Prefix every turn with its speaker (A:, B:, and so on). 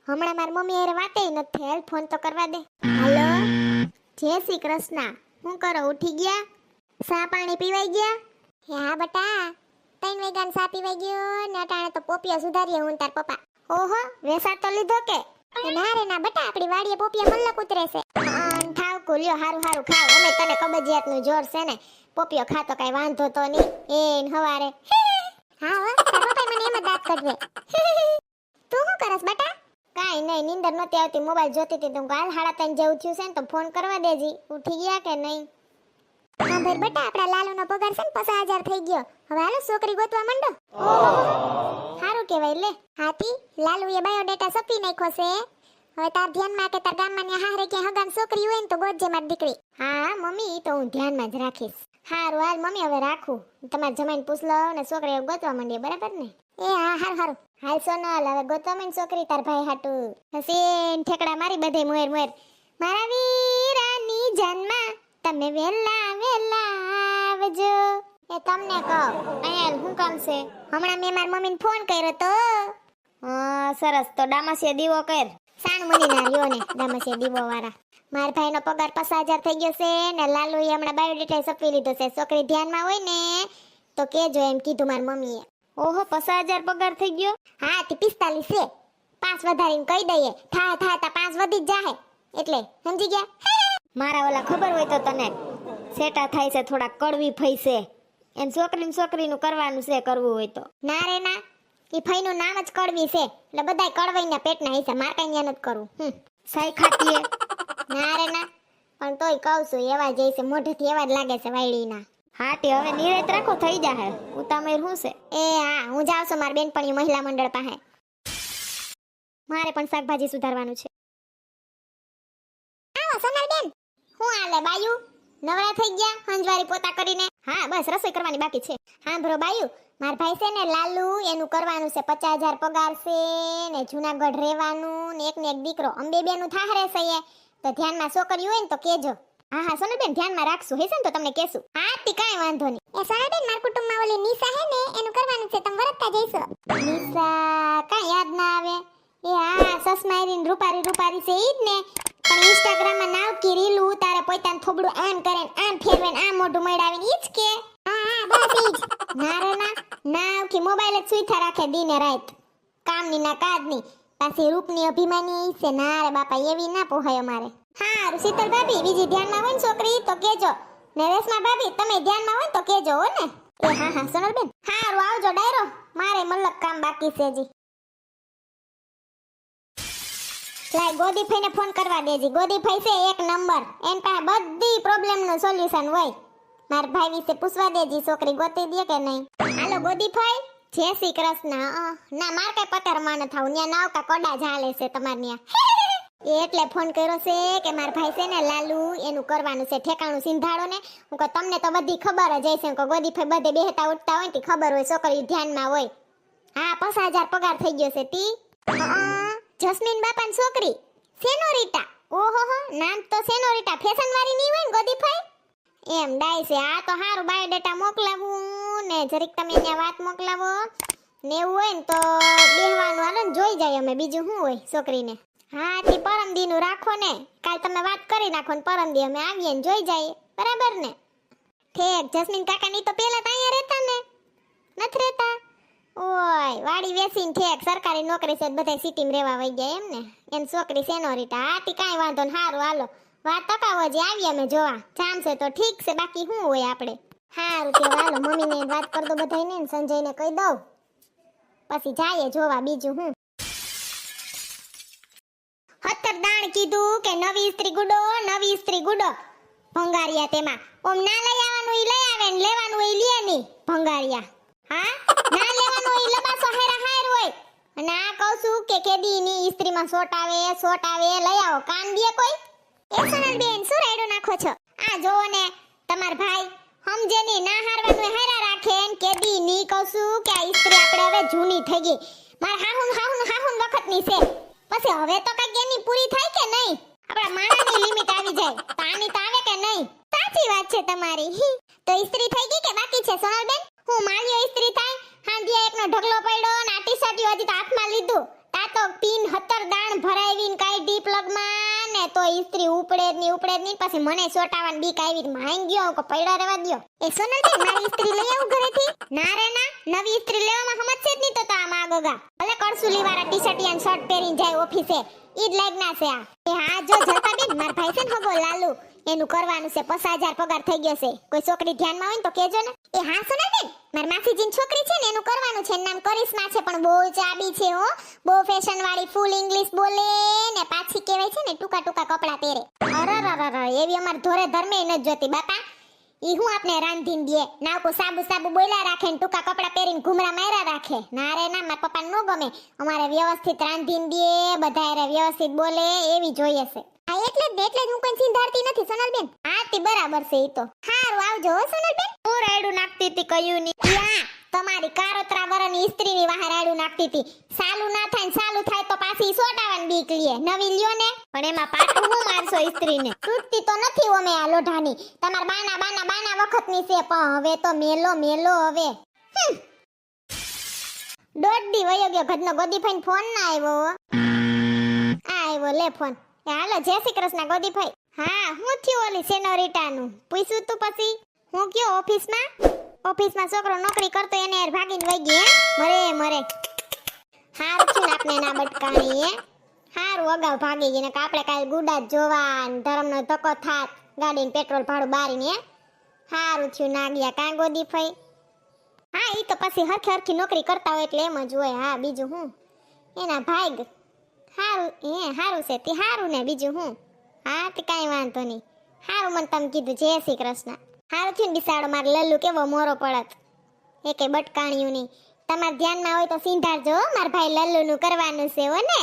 A: હમણાં મારી મમ્મી હારે વાતે નથી. હેલ ફોન તો કરવા દે. હાલો, જય શ્રી કૃષ્ણ. શું કરો, ઉઠી ગયા? સા પાણી પીવાઈ ગયા? હા બટા, 3 વાગ્યાનો સા પીવાઈ ગયો ને અટાણે તો પોપિયા સુધારીએ હું તાર પપ્પા. ઓહો, વેસા તો લીધો કે? ના રે ના બટા, આપણી વાડીએ પોપિયા મલ્લક ઉતરે છે. ખાવ કુલ્યો, હારું હારું ખાવ. અમે તને કબજિયાતનું જોર છે ને, પોપિયો ખાતો કઈ વાંધો તો નહીં. એન હવારે હા હો, તાર પપ્પાએ મને એમ જ દાંત કાઢવે. તું શું કરસ બટા? કાઈ નહીં, નીંદર નહોતી આવતી, મોબાઈલ જોતી હતી. તું કાલ 3:30 જેવું થયું છે ને, તો ફોન કરવા દેજી. ઉઠી ગયા કે નહીં? હા ભાઈ બટા, આપણા લાલુનો પગાર છે ને 50,000 થઈ ગયો. હવે હાલો છોકરી ગોતવા માંડો. સારું કહેવાય. લે હાથી, લાલુએ બાયોડેટા સપી નાખ્યો છે. હવે તાર ધ્યાનમાં કે તાર ગામમાં ને હારે કે હગામ છોકરી હોય ને તો ગોતજે મારી દીકરી. હા મમ્મી, ઈ તો હું ધ્યાનમાં જ રાખીશ. હારું હાલ મમ્મી, હવે રાખું. તમારે જમાઈને પૂછ લો ને છોકરી ગોતવા માંડીએ, બરાબર ને? એ હા, હારું હારું. હાલ સોનલ, હવે ગોતવા માંડ છોકરી તાર ભાઈ હાટુ. હસીન ઠેકડા મારી બધે મોર મોર. મારા વીરાની જન્મા તમે વેલા વેલા આવજો. એ તમને કહો, અહીંયા શું કામ છે? હમણાં મેં મારી મમ્મીને ફોન કર્યો તો. સરસ, તો ડામસીએ દીવો કર. સાણ મની ના રહ્યો ને ડામસીએ દીવો વાળા. મારા ભાઈનો પગાર 50,000 થઈ ગયો છે ને લાલુએ હમણાં બાયોડેટા સપવી લીધો છે. છોકરી ધ્યાનમાં હોય ને તો કેજો એમ કીધું મારી મમ્મીએ. ઓહો, 50,000 પગાર થઈ ગયો? હા, તે 45 છે. 5 વધારીને કહી દઈએ. થાય તા 5 વધી જ જાહે. એટલે સમજી ગયા? મારા ઓલા ખબર હોય તો તને સેટા થાય છે, થોડા કડવી ફઈ છે. એમ છોકરીનું કરવાનું છે, કરવું હોય તો. ના રે ના, ઈ ફઈનું નામ જ કડવી છે, એટલે બધાય કડવાઈના પેટના હશે. માર કઈ ન્યા નથી કરવું. સાઈ ખાતીએ. ના રે ના, પણ તોય કહું છું, એવા જ છે મોઢેથી, એવા જ લાગે છે વાયડીના. હા તે હવે નિરાત રાખો, થઈ જાહે. ઉતામેર શું છે? એ હા, હું જાઉં છું મારી બેનપણી મહિલા મંડળ પાસે. મારે પણ શાકભાજી સુધારવાનું છે. આવો સોનલ બેન. હું આલે બાયુ? નવરા થઈ ગયા હંજવારી પોતા કરીને? હા બસ, રસોઈ કરવાની બાકી છે. હા બ્રો બાયુ, માર ભાઈ છે ને લાલુ, એનું કરવાનું છે. 50,000 પગાર છે ને જૂનાગઢ રહેવાનું ને એક દીકરો. અંબે બેનું થાહરે છે. તો ધ્યાનમાં છોકરી હોય ને તો કેજો. હા હા સોનલબેન, ધ્યાનમાં રાખશું. હેસે ને તો તમને કહેશું. હા તી કાઈ વાંધો નહીં. એ સોનલબેન, માર કુટુંબમાં ઓલી નિશા હે ને, એનું કરવાનું છે. તમે વરતતા જઈશો. નિશા કાઈ યાદ ના આવે? એ હા, સસમાઈરીન રૂપારી છે ઈ જ ને. પણ ઇન્સ્ટાગ્રામમાં નાવ કી રીલ ઉતારે, પોતાનું થોબડું આમ કરે ને આમ ફેરવે ને આમ મોઢું મડાવીને ઈ જ કે? હા બસ ઈ જ. ના રે ના, નાવ કી મોબાઈલ જ સુઈથા રાખે દીને રાત. કામની ના કાજની. પાછી રૂપની અભિમાની ઈ છે. ના રે બાપા, એવી ના પોહાય અમારે. હા શીતલ ભાભી, બીજી ધ્યાનમાં હોય ને છોકરી તો કેજો. ને રેશમા ભાભી, તમે ધ્યાનમાં હોય તો કેજો હો ને. એ હા હા સોનલબેન, હારું આવજો ડાયરો. મારે મલક કામ બાકી છે જી. લાય ગોદીફાઈને ફોન કરવા દેજી. ગોદીફાઈ છે એક નંબર. એન પાસે બધી પ્રોબ્લેમનું સોલ્યુશન હોય. માર ભાઈ વિશે પૂછવા દેજી, છોકરી ગોતી દે કે નહીં. હાલો ગોદીફાઈ, જય શ્રી કૃષ્ણ. ના માર કઈ પતરમાં ન થાવ, ન્યા નાવકા કોડા ઝાલે છે તમાર ન્યા. એટલે ફોન કર્યો છે કે માર ભાઈ છે ને લાલુ, એનું કરવાનું છે. ઠેકાણું સિંધાડો ને. હું કહું તમને તો બધી ખબર જ હશે. હું કહું ગોદીફાઈ બધે બેહતા ઉઠતા હોય ને ખબર હોય, છોકરી ધ્યાનમાં હોય. હા 50,000 પગાર થઈ ગયો છે. તી જસ્મીન બાપાની છોકરી સેનોરિટા. ઓહો હો, નામ તો સેનોરિટા. ફેશન વાળી ની હોય ને ગોદીફાઈ? એમ ડાય છે. આ તો હારું બાયોડેટા મોકલાવું ને જરીક તમે ત્યાં વાત મોકલાવો ને એવું હોય ને તો બેહવાનું હાલો ને જોઈ જાય અમે. બીજું શું હોય છોકરીને? હા તે પરમદીનું રાખો ને. કાલ તમે વાત કરી નાખો ને પરમદી અમે આવીએ ને જોઈ જઈએ, બરાબર ને? ઠેક જસ્મીન કાકાની તો પેલા તો અહીંયા રહેતા ને, નથી રહેતા? ઓય વાડી વેસીને ઠેક સરકારી નોકરી છે, બધા સિટીમાં રહેવા વઈ ગયા એમ ને. એન છોકરી સેનોરિટા. હા તી કાંઈ વાંધો ને, હારું હાલો વાત તકાવો જે આવીએ અમે જોવા. જામશે તો ઠીક છે, બાકી શું હોય આપણે. હારું તે હાલો, મમ્મીને વાત કર દો બધાયને ને સંજયને કહી દઉં, પછી જાઈએ જોવા. બીજું હું હતર દાણ કીધું કે નવી ઇસ્ત્રી ગુડો ભંગારિયા. તેમાં ઓમ ના લઈ આવવાનું ઈ લઈ આવે ને લેવાનું ઈ લે ની ભંગારિયા. હા ના લેવાનું ઈ લબાસો હેરા હાર હોય. અને આ કહું છું કે કેદી ની ઇસ્ત્રીમાં સોટ આવે લઈ આવો. કાન દે કોઈ? એ સોનલ બેન, શું રાયડો નાખો છો? આ જોવો ને તમાર ભાઈ સમજે ની, ના હારવાનું હેરા રાખે ને કેદી ની. કહું છું કે આ ઇસ્ત્રી આપણે હવે જૂની થઈ ગઈ. માર હાહુન વખતની છે. પછી હવે તો કઈ એની પૂરી થાય કે નહીં? આપણા માણાની લિમિટ આવી જાય. તો આની તો આવે કે નહીં? સાચી વાત છે તમારી. તો ઇસ્ત્રી થઈ ગઈ કે બાકી છે સોનલબેન? હું માળિયો ઇસ્ત્રી થાય. હાંડિયા એકનો ઢગલો પડ્યો ને આ ટી-શર્ટ હજી તો હાથમાં લીધું. તા તો પિન 17 દાણ તો ઇસ્ત્રી ઉપડે જ નહીં પછી મને ચોટાવાની બીક આવી માંગ ગયો કે પડ્યા રહેવા દ્યો. એ સોનલબેન મારી ઇસ્ત્રી લઈ આવું ઘરેથી? ના રે ના, નવી ઇસ્ત્રી લેવામાં સમજશે જ નહીં તો આ માગોગા. ભલે કરસુલી વાળા ટી-શર્ટ અને શર્ટ પહેરીને જાય ઓફિસે, ઈ જ લાગના છે આ. એ હા જો જલપાબેન માર ભાઈ છે ને હગો લાલુ, એનું કરવાનું છે 50,000 પગાર થઈ ગયો છે. કોઈ છોકરી ધ્યાનમાં હોય ને તો કેજો ને. એ હા સોનલબેન માર માસીજીની છોકરી છે ને એનું કરવાનું છે, એનું નામ કરિશ્મા છે, પણ બહુ ચાબી છે હો, બહુ ફેશન વાળી, ફૂલ ઇંગ્લિશ બોલે ને પાછી કહેવાય છે ને ટૂંકા કપડા પહેરે. અરરરર એવી અમાર ધોરે ધર્મે ન જોતી બાપા. ઈ હું આપને રાંધીને દે, નાકો સાબુ બોલ્યા રાખે ને ટૂંકા કપડા પહેરીને ઘુમરા માર્યા રાખે. ના રે ના, મારા પપ્પાને નો ગમે. અમારે વ્યવસ્થિત રાંધીને દે, બધાય વ્યવસ્થિત બોલે એવી જોઈએ છે. આ એટલે જ હું કોઈ સિંધારતી નથી સોનલબેન. હા તે બરાબર છે ઈ તો. હારું આવજો હો સોનલબેન. હું રાયડું નાખતી હતી કયું ની. યા તમારી કારોતરા વરની ઇસ્ત્રીની વાહે રાયડું નાખતી હતી. સાલું ના થાય ને સાલું થાય તો પાછી સોટાવાની બીક લ્યે. નવી લ્યો ને પણ એમાં પાટું હું મારશો ઇસ્ત્રીને? તૂટતી તો નથી ઓમે આ લોઢાની. તમાર બાના વખતની છે પણ હવે તો મેલો હવે. દોઢ દી વયો ગયો ઘરનો ગોદીભાઈ ફોન ના આવ્યો. આવ્યો લે ફોન. હાલો જય શ્રી કૃષ્ણ ગોદીભાઈ. હા હું થયું ઓલી સેનોરિટાનું પૂછ્યું તું પછી હું ગયો ઓફિસમાં છોકરો નોકરી કરતો એને યાર ભાગીને વઈ ગઈ. મરે હારું થયું આપને ના બટકાણી હે. હારું અગાઉ ભાગી ગઈ ને આપણે કાલ ગુડા જોવા ધરમનો ધક્કો થાત ગાડીને પેટ્રોલ ભાડું બારીને હે. હારું થયું ના ગયા કાં ગોદીભાઈ. હા ઈ તો પછી હરખી નોકરી કરતા હોય એટલે એમ જ હોય. હા બીજું હું એના ભાગ હારું છે તે હારું ને બીજું હું. હા તે કાંઈ વાંધો નહીં. હારું મને તમે કીધું જય શ્રી કૃષ્ણ. હારું થયું ને બિસાડો મારે લલ્લુ કેવો મોરો પડત એકે બટકાણ્યું નહીં. તમારે ધ્યાનમાં હોય તો સિંધારજો મારા ભાઈ લલ્લુનું કરવાનું છે હો ને.